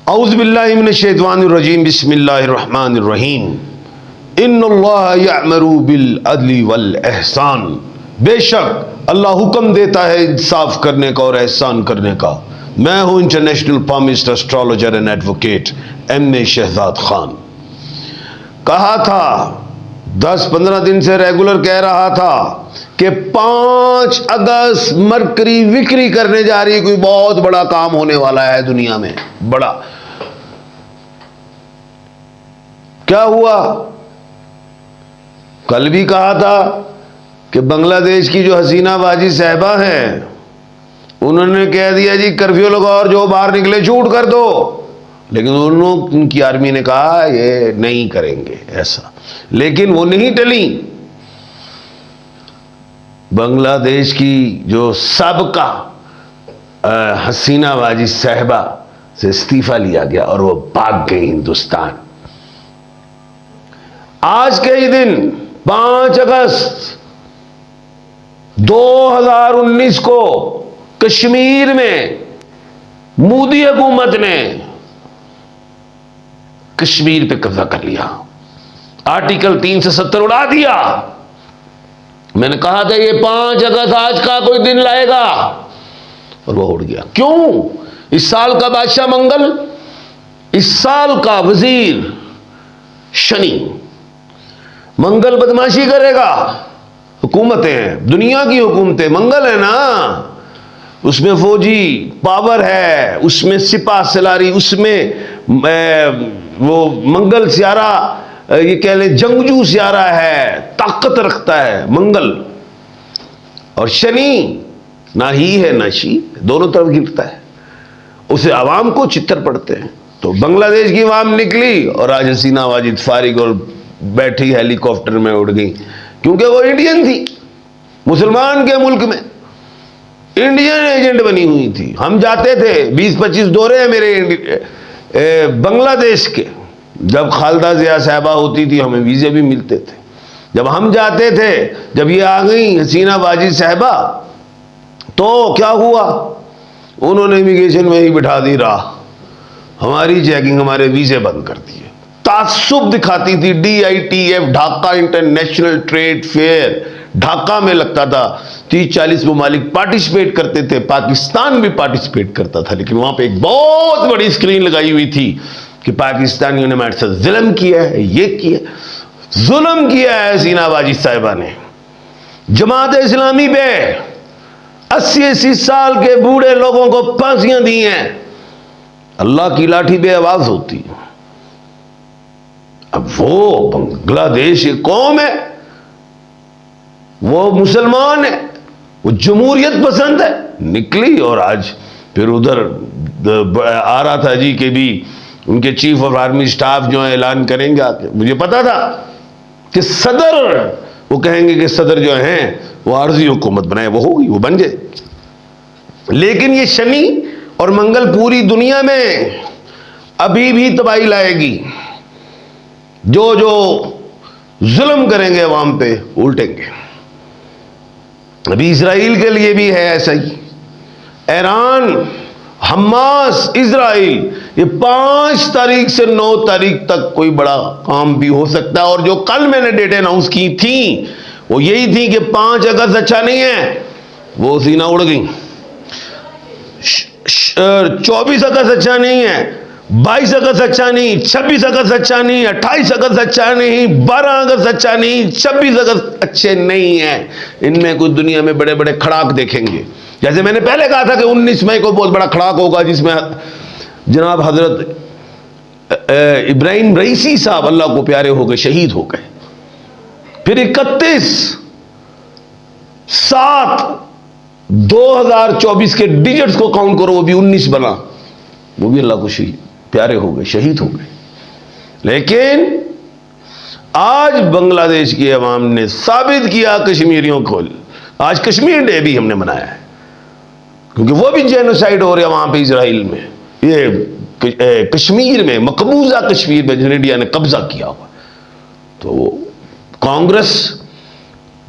औज़ु बिल्लाहि मिनश शैतानिर रजीम बिस्मिल्लाहिर रहमानिर रहीम इन्नल्लाह यअमरु बिल अदली वल एहसान। बेशक अल्लाह हुक्म देता है इंसाफ करने का और एहसान करने का। मैं हूं international palmist astrologer and advocate M.A. Shahzad Khan. कहा था 10-15 दिन से रेगुलर कह रहा था कि 5 अगस्त मरकरी विक्री करने जा रही है, कोई बहुत बड़ा काम होने वाला है दुनिया में। बड़ा क्या हुआ? कल भी कहा था कि बांग्लादेश की जो हसीना बाजी साहिबा हैं उन्होंने कह दिया जी कर्फ्यू लगाओ और जो बाहर निकले शूट कर दो, लेकिन उनकी आर्मी ने कहा ये नहीं करेंगे ऐसा। लेकिन वो नहीं टली। बांग्लादेश की जो सबका हसीना बाजी साहिबा से इस्तीफा लिया गया और वो भाग गई हिंदुस्तान। आज के ही दिन 5 अगस्त 2019 को कश्मीर में मोदी हुकूमत ने कश्मीर पे कब्जा कर लिया, आर्टिकल 370 उड़ा दिया। मैंने कहा था ये 5 अगस्त आज का कोई दिन लाएगा और वो उड़ गया। क्यों? इस साल का बादशाह मंगल, इस साल का वजीर शनि। मंगल बदमाशी करेगा। हुकूमतें, दुनिया की हुकूमतें मंगल है ना, उसमें फौजी पावर है, उसमें सिपा सलारी, उसमें वो मंगल सियारा, ये कह ले जंगजू सियारा है, ताकत रखता है मंगल। और शनि ना ही है ना शी, दोनों तरफ गिरता है, उसे आवाम को चित्तर पड़ते हैं। तो बांग्लादेश की आवाम निकली और आज हसीना वाजिद फारिग और बैठी हेलीकॉप्टर में उड़ गई, क्योंकि वो इंडियन थी, मुसलमान के मुल्क में इंडियन एजेंट बनी हुई थी। हम जाते थे, 20-25 दौरे हैं मेरे बांग्लादेश के। जब खालदा जिया साहबा होती थी हमें वीजे भी मिलते थे। जब हम जाते थे, जब ये आ गई हसीना बाजी साहबा तो क्या हुआ? उन्होंने इमिग्रेशन में ही बिठा दी राह, हमारी चेकिंग, हमारे वीजे बंद कर दिए। तासुब दिखाती थी। DITF Dhaka international trade fair Dhaka में लगता था, 30-40 ममालिक पार्टिसिपेट करते थे, पाकिस्तान भी पार्टिसिपेट करता था। लेकिन वहां पे एक बहुत बड़ी स्क्रीन लगाई हुई थी कि पाकिस्तानियों ने हमारे साथ जुल्म किया है, ये किया, जुल्म किया है हसीना बाजी साहिबा ने। जमात इस्लामी पे 80-80 साल के बूढ़े लोगों को फांसियां दी हैं। अल्लाह की लाठी पे आवाज होती। अब वो बांग्लादेश एक कौम है, वो मुसलमान है, वो जमहूरियत पसंद है, निकली और आज फिर उधर आ रहा था जी के भी उनके चीफ ऑफ आर्मी स्टाफ जो है ऐलान करेंगे आके। मुझे पता था कि सदर, वो कहेंगे कि सदर जो हैं वो आर्जी हुकूमत बनाए, वो होगी, वो बन जाए। लेकिन ये शनि और मंगल पूरी दुनिया में अभी भी तबाही लाएगी। जो जो जुल्म करेंगे अवाम पे उल्टेंगे। अभी इसराइल के लिए भी है ऐसा ही। ईरान, हमास, इजराइल, ये 5 तारीख से 9 तारीख तक कोई बड़ा काम भी हो सकता है। और जो कल मैंने डेट अनाउंस की थी वो यही थी कि 5 अगस्त अच्छा नहीं है, वो सीना उड़ गई। 24 अगस्त अच्छा नहीं है, 22 अगस्त अच्छा नहीं, 26 अगस्त अच्छा नहीं, 28 अगस्त अच्छा नहीं, 12 अगस्त अच्छा नहीं, 26 अगस्त अच्छे नहीं है। इनमें कुछ दुनिया में बड़े बड़े खड़ाक देखेंगे। जैसे मैंने पहले कहा था कि 19 मई को बहुत बड़ा खड़ाक होगा जिसमें जनाब हजरत इब्राहिम रईसी साहब अल्लाह को प्यारे हो गए, शहीद हो गए। फिर 31/7/2024 के डिजिट्स को काउंट करो, वो भी 19 बना, वो भी अल्लाह को प्यारे हो गए, शहीद हो गए। लेकिन आज बांग्लादेश की अवाम ने साबित किया कश्मीरियों को। आज कश्मीर डे भी हमने मनाया है, क्योंकि वो भी जेनोसाइड हो रहा है वहां पे इजराइल में, ये कश्मीर में, मकबूजा कश्मीर में जिन्हें इंडिया ने कब्जा किया हुआ। तो कांग्रेस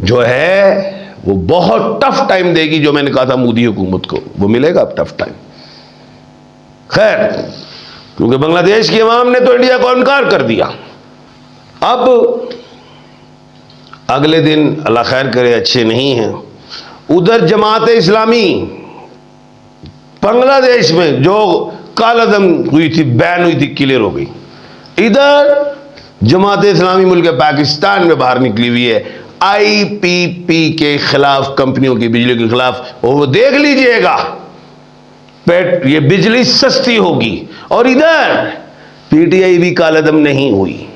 जो है वो बहुत टफ टाइम देगी। जो मैंने कहा था मोदी हुकूमत को, वो मिलेगा टफ टाइम। खैर, क्योंकि बांग्लादेश की अवाम ने तो इंडिया को इनकार कर दिया। अब अगले दिन अल्लाह खैर करे, अच्छे नहीं हैं, उधर जमात इस्लामी बांग्लादेश में जो कालदम हुई थी, बैन हुई थी, क्लियर हो गई। इधर जमात इस्लामी मुल्क पाकिस्तान में बाहर निकली हुई है IPP के खिलाफ, कंपनियों की बिजली के खिलाफ। वो देख लीजिएगा, ये बिजली सस्ती होगी। और इधर PTI भी कालदम नहीं हुई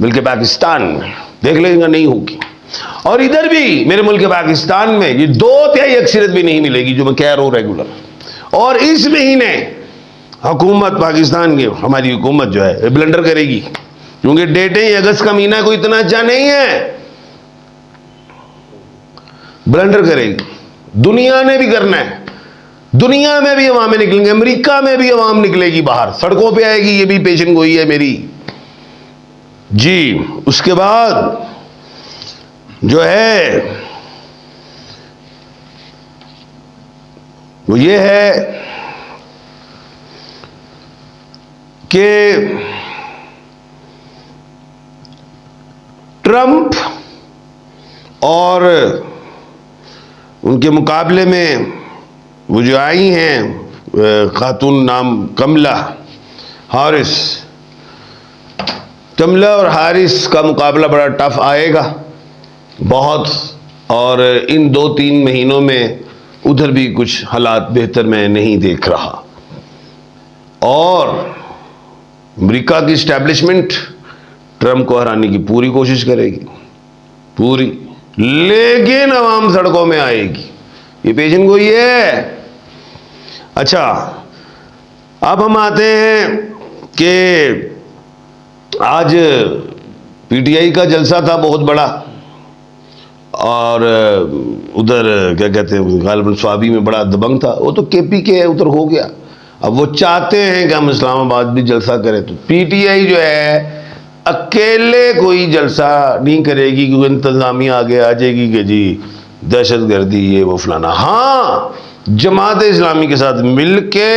मुल्क पाकिस्तान में, देख लेगा नहीं होगी। और इधर भी मेरे मुल्क पाकिस्तान में ये 2/3 अक्सरियत भी नहीं मिलेगी, जो मैं कह रहा हूं रेगुलर। और इस महीने हुकूमत पाकिस्तान की, हमारी हुकूमत जो है ब्लंडर करेगी, क्योंकि डेटें अगस्त का महीना कोई इतना अच्छा नहीं है, ब्लंडर करेगी। दुनिया ने भी करना है, दुनिया में भी अवामें निकलेंगे, अमेरिका में भी अवाम निकलेगी बाहर, सड़कों पे आएगी, ये भी पेशन गोई है मेरी जी। उसके बाद जो है वो ये है कि ट्रंप और उनके मुकाबले में वो जो आई हैं खातून, नाम कमला हारिस, कमला और हारिस का मुकाबला बड़ा टफ आएगा बहुत। और इन 2-3 महीनों में उधर भी कुछ हालात बेहतर मैं नहीं देख रहा। और अमेरिका की इस्टेब्लिशमेंट ट्रंप को हराने की पूरी कोशिश करेगी, पूरी, लेकिन अवाम सड़कों में आएगी, ये पेशन गोई है। अच्छा, अब हम आते हैं कि आज PTI का जलसा था बहुत बड़ा, और उधर क्या कहते हैं, गालिबन स्वाबी में बड़ा दबंग था, वो तो KP के उधर हो गया। अब वो चाहते हैं कि हम इस्लामाबाद भी जलसा करें, तो PTI जो है अकेले कोई जलसा नहीं करेगी, क्योंकि इंतजामिया आगे आ जाएगी कि जी दहशतगर्दी ये वो फलाना। हाँ, जमात इस्लामी के साथ मिलके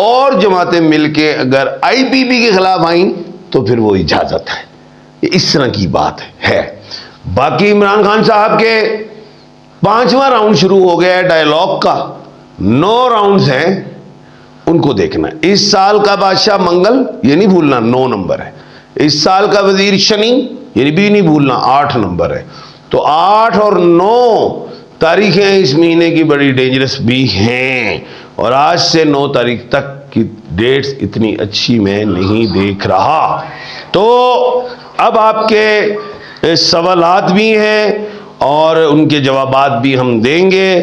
और जमातें मिलके अगर IPP के खिलाफ आई तो फिर वो इजाजत है, ये इस तरह की बात है। बाकी इमरान खान साहब के 5वां राउंड शुरू हो गया है डायलॉग का, 9 राउंड्स हैं, उनको देखना। इस साल का बादशाह मंगल, ये नहीं भूलना, 9 नंबर है। इस साल का वजीर शनि, ये भी नहीं भूलना, 8 नंबर है। तो 8 और 9 तारीखें इस महीने की बड़ी डेंजरस भी हैं, और आज से 9 तारीख तक की डेट्स इतनी अच्छी मैं नहीं देख रहा। तो अब आपके सवालात भी हैं और उनके जवाबात भी हम देंगे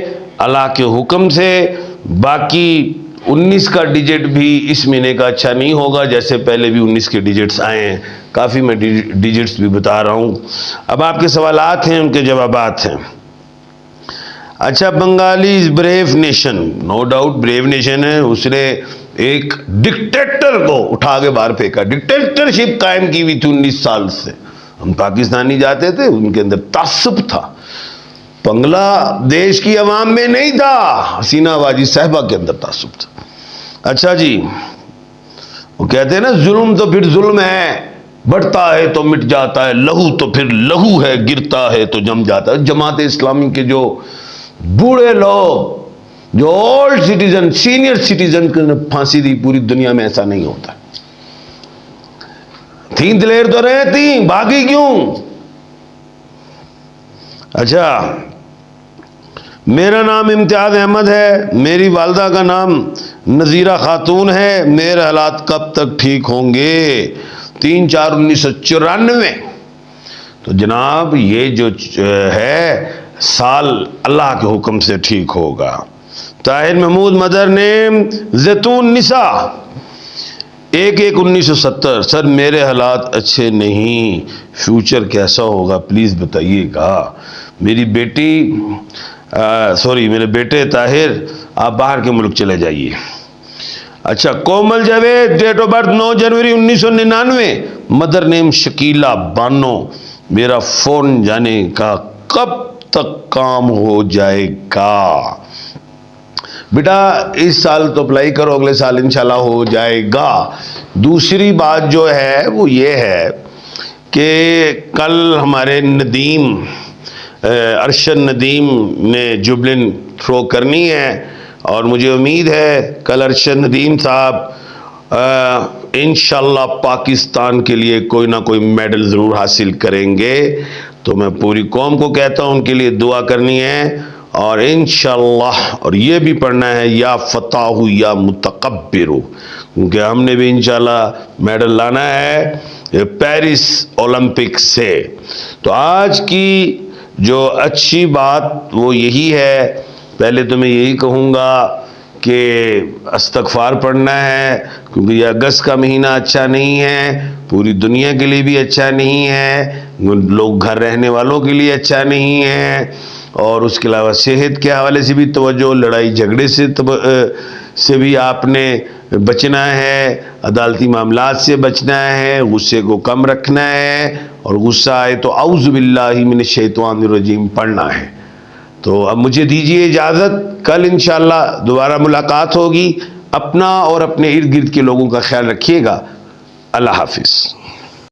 अल्लाह के हुक्म से। बाकी 19 का डिजिट भी इस महीने का अच्छा नहीं होगा, जैसे पहले भी 19 के डिजिट्स आए हैं, काफ़ी मैं डिजिट्स भी बता रहा हूँ। अब आपके सवालात हैं, उनके जवाबात हैं। अच्छा, Bengali is brave nation, no doubt brave nation है। उसने एक डिक्टेटर को उठा के बाहर फेंका, डिक्टेटरशिप कायम की हुई थी 19 साल से। हम पाकिस्तानी जाते थे, उनके अंदर तासुब था, बांग्लादेश की अवाम में नहीं था, हसीना वाजी साहबा के अंदर तासुब था। अच्छा जी, वो कहते हैं ना, जुल्म तो फिर जुल्म है, बढ़ता है तो मिट जाता है, लहू तो फिर लहू है, गिरता है तो जम जाता है। जमात इस्लामी के जो बूढ़े लोग, जो ओल्ड सिटीजन, सीनियर सिटीजन को फांसी दी, पूरी दुनिया में ऐसा नहीं होता। थी दिलेर तो रहती, भागी क्यों? अच्छा, मेरा नाम इम्तियाज अहमद है, मेरी वालदा का नाम नज़ीरा खातून है, मेरे हालात कब तक ठीक होंगे? 3/4/1994। तो जनाब ये जो है साल अल्लाह के हुक्म से ठीक होगा। ताहिर महमूद मदर नेम जैतून निसा, 1/1/1970। सर मेरे हालात अच्छे नहीं, फ्यूचर कैसा होगा प्लीज़ बताइएगा। मेरी बेटी मेरे बेटे ताहिर, आप बाहर के मुल्क चले जाइए। अच्छा, Komal Javed, date of birth 9 January 1999, mother name Shakila Bano. मेरा फोन जाने का कब तक काम हो जाएगा? बेटा इस साल तो अप्लाई करो, अगले साल इंशाल्लाह हो जाएगा। दूसरी बात जो है वो ये है कि कल हमारे नदीम अरशद नदीम ने जुबलिन थ्रो करनी है और मुझे उम्मीद है कल अरशद नदीम साहब इंशाल्लाह पाकिस्तान के लिए कोई ना कोई मेडल ज़रूर हासिल करेंगे। तो मैं पूरी कौम को कहता हूँ उनके लिए दुआ करनी है और इंशाल्लाह, और ये भी पढ़ना है या फताहु या मुतकब्बिरु, क्योंकि हमने भी इंशाल्लाह मेडल लाना है पेरिस ओलंपिक से। तो आज की जो अच्छी बात वो यही है, पहले तो मैं यही कहूँगा कि इस्तग़फ़ार पढ़ना है, क्योंकि ये अगस्त का महीना अच्छा नहीं है, पूरी दुनिया के लिए भी अच्छा नहीं है, लोग घर रहने वालों के लिए अच्छा नहीं है, और उसके अलावा सेहत के हवाले से भी तवज्जो, लड़ाई झगड़े से भी आपने बचना है, अदालती मामलात से बचना है, गुस्से को कम रखना है, और गुस्सा आए तो औज़ु बिल्लाहि मिनश शैतानिर रजीम पढ़ना है। तो अब मुझे दीजिए इजाज़त, कल इंशाल्लाह दोबारा मुलाकात होगी। अपना और अपने इर्द गिर्द के लोगों का ख्याल रखिएगा। अल्लाह हाफिज़।